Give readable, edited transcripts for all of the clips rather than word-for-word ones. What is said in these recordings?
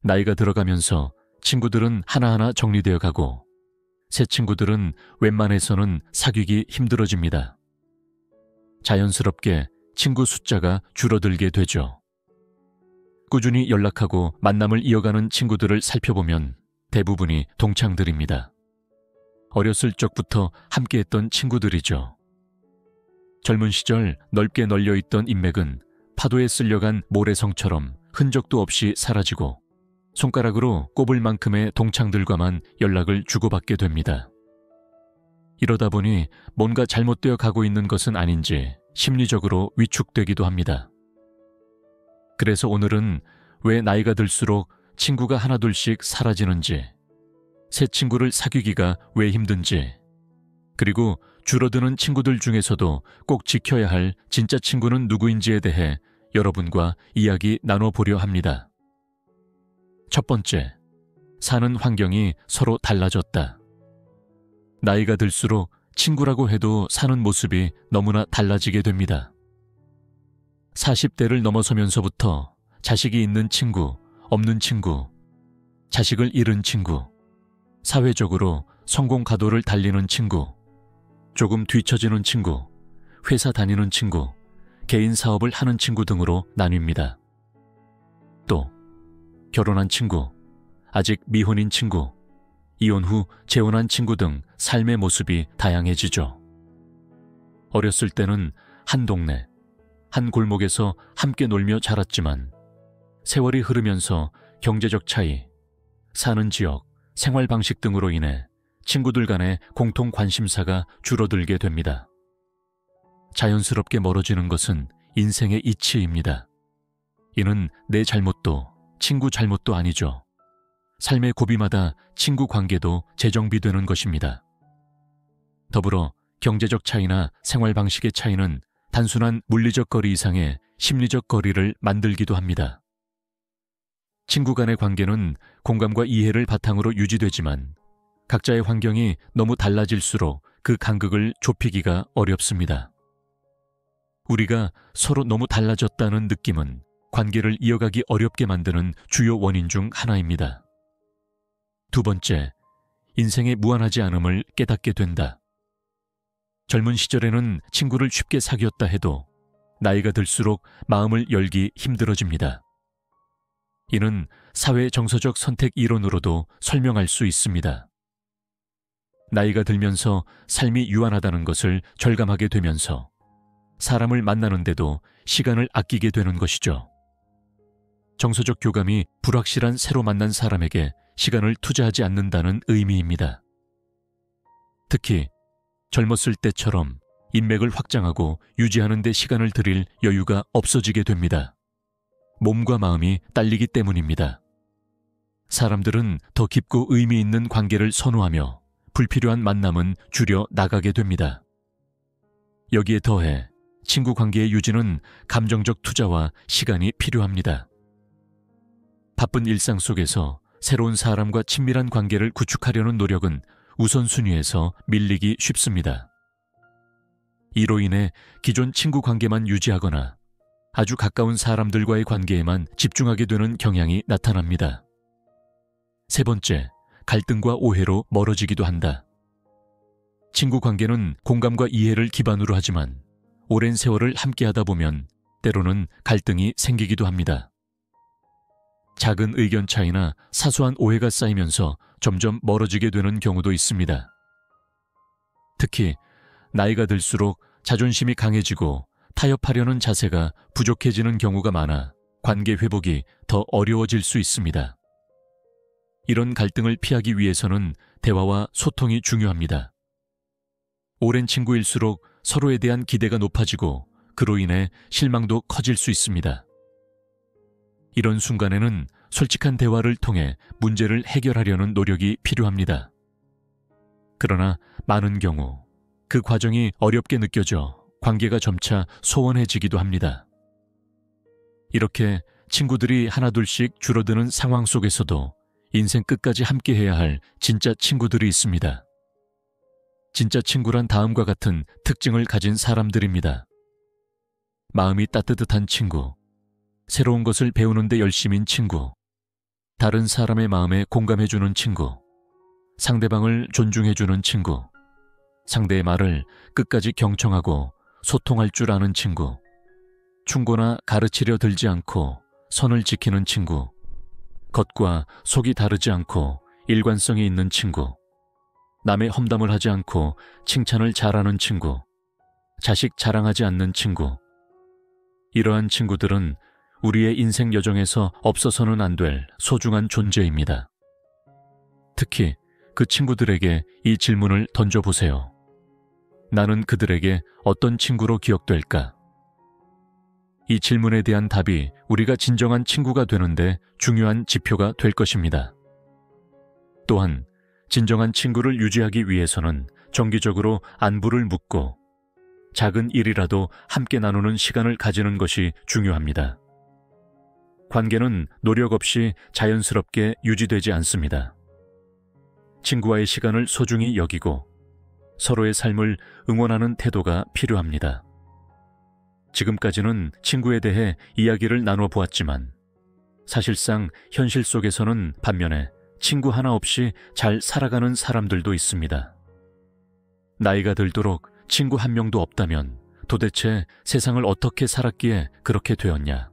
나이가 들어가면서 친구들은 하나하나 정리되어 가고 새 친구들은 웬만해서는 사귀기 힘들어집니다. 자연스럽게 친구 숫자가 줄어들게 되죠. 꾸준히 연락하고 만남을 이어가는 친구들을 살펴보면 대부분이 동창들입니다. 어렸을 적부터 함께했던 친구들이죠. 젊은 시절 넓게 널려있던 인맥은 파도에 쓸려간 모래성처럼 흔적도 없이 사라지고 손가락으로 꼽을 만큼의 동창들과만 연락을 주고받게 됩니다. 이러다 보니 뭔가 잘못되어 가고 있는 것은 아닌지 심리적으로 위축되기도 합니다. 그래서 오늘은 왜 나이가 들수록 친구가 하나둘씩 사라지는지, 새 친구를 사귀기가 왜 힘든지, 그리고 줄어드는 친구들 중에서도 꼭 지켜야 할 진짜 친구는 누구인지에 대해 여러분과 이야기 나눠보려 합니다. 첫 번째, 사는 환경이 서로 달라졌다. 나이가 들수록 친구라고 해도 사는 모습이 너무나 달라지게 됩니다. 40대를 넘어서면서부터 자식이 있는 친구, 없는 친구, 자식을 잃은 친구, 사회적으로 성공 가도를 달리는 친구, 조금 뒤처지는 친구, 회사 다니는 친구, 개인 사업을 하는 친구 등으로 나뉩니다. 또 결혼한 친구, 아직 미혼인 친구, 이혼 후 재혼한 친구 등 삶의 모습이 다양해지죠. 어렸을 때는 한 동네, 한 골목에서 함께 놀며 자랐지만 세월이 흐르면서 경제적 차이, 사는 지역, 생활 방식 등으로 인해 친구들 간의 공통 관심사가 줄어들게 됩니다. 자연스럽게 멀어지는 것은 인생의 이치입니다. 이는 내 잘못도 친구 잘못도 아니죠. 삶의 고비마다 친구 관계도 재정비되는 것입니다. 더불어 경제적 차이나 생활 방식의 차이는 단순한 물리적 거리 이상의 심리적 거리를 만들기도 합니다. 친구 간의 관계는 공감과 이해를 바탕으로 유지되지만 각자의 환경이 너무 달라질수록 그 간극을 좁히기가 어렵습니다. 우리가 서로 너무 달라졌다는 느낌은 관계를 이어가기 어렵게 만드는 주요 원인 중 하나입니다. 두 번째, 인생의 무한하지 않음을 깨닫게 된다. 젊은 시절에는 친구를 쉽게 사귀었다 해도 나이가 들수록 마음을 열기 힘들어집니다. 이는 사회 정서적 선택 이론으로도 설명할 수 있습니다. 나이가 들면서 삶이 유한하다는 것을 절감하게 되면서 사람을 만나는데도 시간을 아끼게 되는 것이죠. 정서적 교감이 불확실한 새로 만난 사람에게 시간을 투자하지 않는다는 의미입니다. 특히 젊었을 때처럼 인맥을 확장하고 유지하는 데 시간을 들일 여유가 없어지게 됩니다. 몸과 마음이 딸리기 때문입니다. 사람들은 더 깊고 의미 있는 관계를 선호하며 불필요한 만남은 줄여 나가게 됩니다. 여기에 더해 친구 관계의 유지는 감정적 투자와 시간이 필요합니다. 바쁜 일상 속에서 새로운 사람과 친밀한 관계를 구축하려는 노력은 우선순위에서 밀리기 쉽습니다. 이로 인해 기존 친구 관계만 유지하거나 아주 가까운 사람들과의 관계에만 집중하게 되는 경향이 나타납니다. 세 번째, 갈등과 오해로 멀어지기도 한다. 친구 관계는 공감과 이해를 기반으로 하지만 오랜 세월을 함께하다 보면 때로는 갈등이 생기기도 합니다. 작은 의견 차이나 사소한 오해가 쌓이면서 점점 멀어지게 되는 경우도 있습니다. 특히 나이가 들수록 자존심이 강해지고 타협하려는 자세가 부족해지는 경우가 많아 관계 회복이 더 어려워질 수 있습니다. 이런 갈등을 피하기 위해서는 대화와 소통이 중요합니다. 오랜 친구일수록 서로에 대한 기대가 높아지고 그로 인해 실망도 커질 수 있습니다. 이런 순간에는 솔직한 대화를 통해 문제를 해결하려는 노력이 필요합니다. 그러나 많은 경우 그 과정이 어렵게 느껴져 관계가 점차 소원해지기도 합니다. 이렇게 친구들이 하나둘씩 줄어드는 상황 속에서도 인생 끝까지 함께해야 할 진짜 친구들이 있습니다. 진짜 친구란 다음과 같은 특징을 가진 사람들입니다. 마음이 따뜻한 친구, 새로운 것을 배우는 데 열심인 친구, 다른 사람의 마음에 공감해주는 친구, 상대방을 존중해주는 친구, 상대의 말을 끝까지 경청하고 소통할 줄 아는 친구, 충고나 가르치려 들지 않고 선을 지키는 친구, 겉과 속이 다르지 않고 일관성이 있는 친구, 남의 험담을 하지 않고 칭찬을 잘하는 친구, 자식 자랑하지 않는 친구. 이러한 친구들은 우리의 인생 여정에서 없어서는 안 될 소중한 존재입니다. 특히 그 친구들에게 이 질문을 던져보세요. 나는 그들에게 어떤 친구로 기억될까? 이 질문에 대한 답이 우리가 진정한 친구가 되는데 중요한 지표가 될 것입니다. 또한 진정한 친구를 유지하기 위해서는 정기적으로 안부를 묻고 작은 일이라도 함께 나누는 시간을 가지는 것이 중요합니다. 관계는 노력 없이 자연스럽게 유지되지 않습니다. 친구와의 시간을 소중히 여기고 서로의 삶을 응원하는 태도가 필요합니다. 지금까지는 친구에 대해 이야기를 나눠보았지만 사실상 현실 속에서는 반면에 친구 하나 없이 잘 살아가는 사람들도 있습니다. 나이가 들도록 친구 한 명도 없다면 도대체 세상을 어떻게 살았기에 그렇게 되었냐?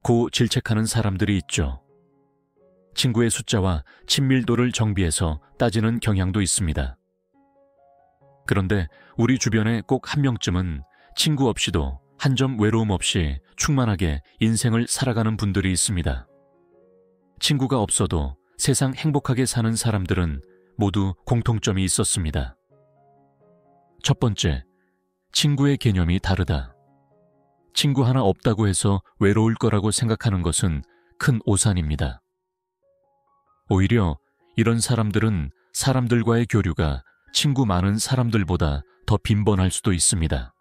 고 질책하는 사람들이 있죠. 친구의 숫자와 친밀도를 정비해서 따지는 경향도 있습니다. 그런데 우리 주변에 꼭 한 명쯤은 친구 없이도 한 점 외로움 없이 충만하게 인생을 살아가는 분들이 있습니다. 친구가 없어도 세상 행복하게 사는 사람들은 모두 공통점이 있었습니다. 첫 번째, 친구의 개념이 다르다. 친구 하나 없다고 해서 외로울 거라고 생각하는 것은 큰 오산입니다. 오히려 이런 사람들은 사람들과의 교류가 친구 많은 사람들보다 더 빈번할 수도 있습니다.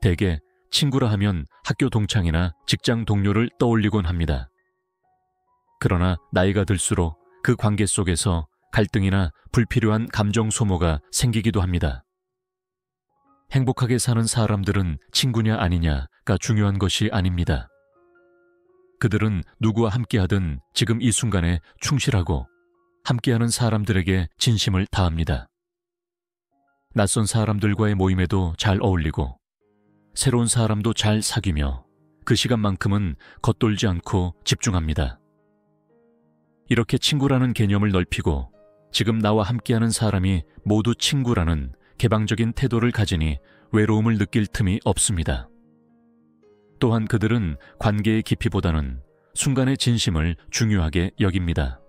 대개 친구라 하면 학교 동창이나 직장 동료를 떠올리곤 합니다. 그러나 나이가 들수록 그 관계 속에서 갈등이나 불필요한 감정 소모가 생기기도 합니다. 행복하게 사는 사람들은 친구냐 아니냐가 중요한 것이 아닙니다. 그들은 누구와 함께하든 지금 이 순간에 충실하고 함께하는 사람들에게 진심을 다합니다. 낯선 사람들과의 모임에도 잘 어울리고 새로운 사람도 잘 사귀며 그 시간만큼은 겉돌지 않고 집중합니다. 이렇게 친구라는 개념을 넓히고 지금 나와 함께하는 사람이 모두 친구라는 개방적인 태도를 가지니 외로움을 느낄 틈이 없습니다. 또한 그들은 관계의 깊이보다는 순간의 진심을 중요하게 여깁니다.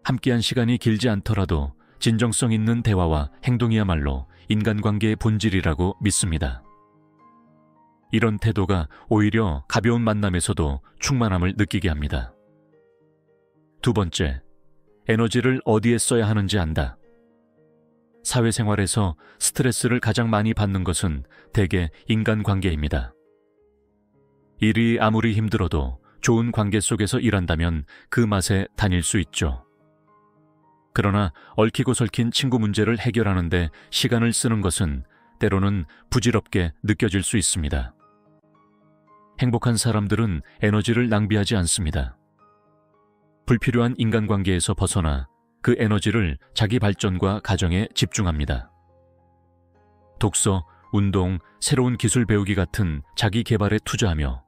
함께한 시간이 길지 않더라도 진정성 있는 대화와 행동이야말로 인간관계의 본질이라고 믿습니다. 이런 태도가 오히려 가벼운 만남에서도 충만함을 느끼게 합니다. 두 번째, 에너지를 어디에 써야 하는지 안다. 사회생활에서 스트레스를 가장 많이 받는 것은 대개 인간관계입니다. 일이 아무리 힘들어도 좋은 관계 속에서 일한다면 그 맛에 다닐 수 있죠. 그러나 얽히고 설킨 친구 문제를 해결하는데 시간을 쓰는 것은 때로는 부질없게 느껴질 수 있습니다. 행복한 사람들은 에너지를 낭비하지 않습니다. 불필요한 인간관계에서 벗어나 그 에너지를 자기 발전과 가정에 집중합니다. 독서, 운동, 새로운 기술 배우기 같은 자기 개발에 투자하며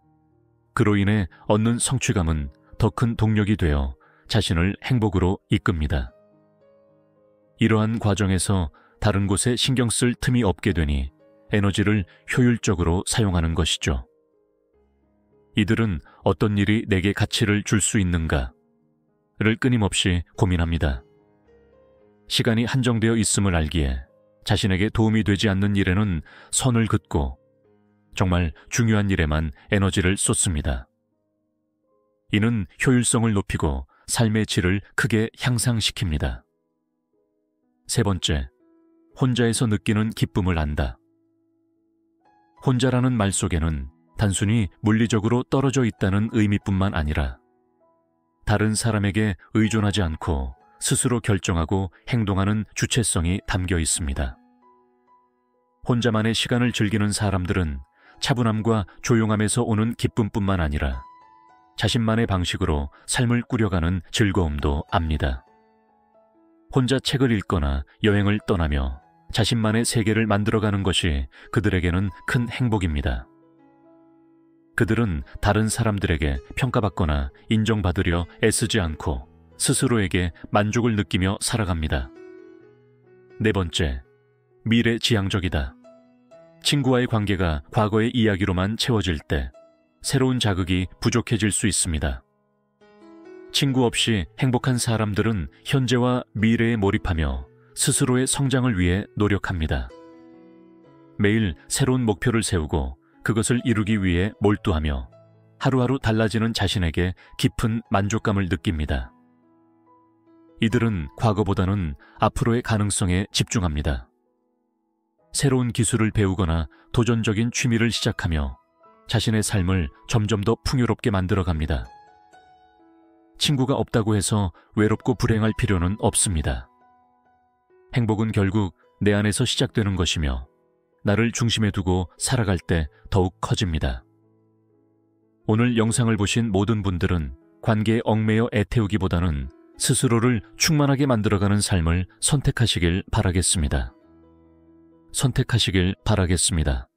그로 인해 얻는 성취감은 더 큰 동력이 되어 자신을 행복으로 이끕니다. 이러한 과정에서 다른 곳에 신경 쓸 틈이 없게 되니 에너지를 효율적으로 사용하는 것이죠. 이들은 어떤 일이 내게 가치를 줄 수 있는가를 끊임없이 고민합니다. 시간이 한정되어 있음을 알기에 자신에게 도움이 되지 않는 일에는 선을 긋고 정말 중요한 일에만 에너지를 쏟습니다. 이는 효율성을 높이고 삶의 질을 크게 향상시킵니다. 세 번째, 혼자에서 느끼는 기쁨을 안다. 혼자라는 말 속에는 단순히 물리적으로 떨어져 있다는 의미뿐만 아니라 다른 사람에게 의존하지 않고 스스로 결정하고 행동하는 주체성이 담겨 있습니다. 혼자만의 시간을 즐기는 사람들은 차분함과 조용함에서 오는 기쁨뿐만 아니라 자신만의 방식으로 삶을 꾸려가는 즐거움도 압니다. 혼자 책을 읽거나 여행을 떠나며 자신만의 세계를 만들어가는 것이 그들에게는 큰 행복입니다. 그들은 다른 사람들에게 평가받거나 인정받으려 애쓰지 않고 스스로에게 만족을 느끼며 살아갑니다. 네 번째, 미래지향적이다. 친구와의 관계가 과거의 이야기로만 채워질 때 새로운 자극이 부족해질 수 있습니다. 친구 없이 행복한 사람들은 현재와 미래에 몰입하며 스스로의 성장을 위해 노력합니다. 매일 새로운 목표를 세우고 그것을 이루기 위해 몰두하며 하루하루 달라지는 자신에게 깊은 만족감을 느낍니다. 이들은 과거보다는 앞으로의 가능성에 집중합니다. 새로운 기술을 배우거나 도전적인 취미를 시작하며 자신의 삶을 점점 더 풍요롭게 만들어갑니다. 친구가 없다고 해서 외롭고 불행할 필요는 없습니다. 행복은 결국 내 안에서 시작되는 것이며 나를 중심에 두고 살아갈 때 더욱 커집니다. 오늘 영상을 보신 모든 분들은 관계에 얽매여 애태우기보다는 스스로를 충만하게 만들어가는 삶을 선택하시길 바라겠습니다. 선택하시길 바라겠습니다.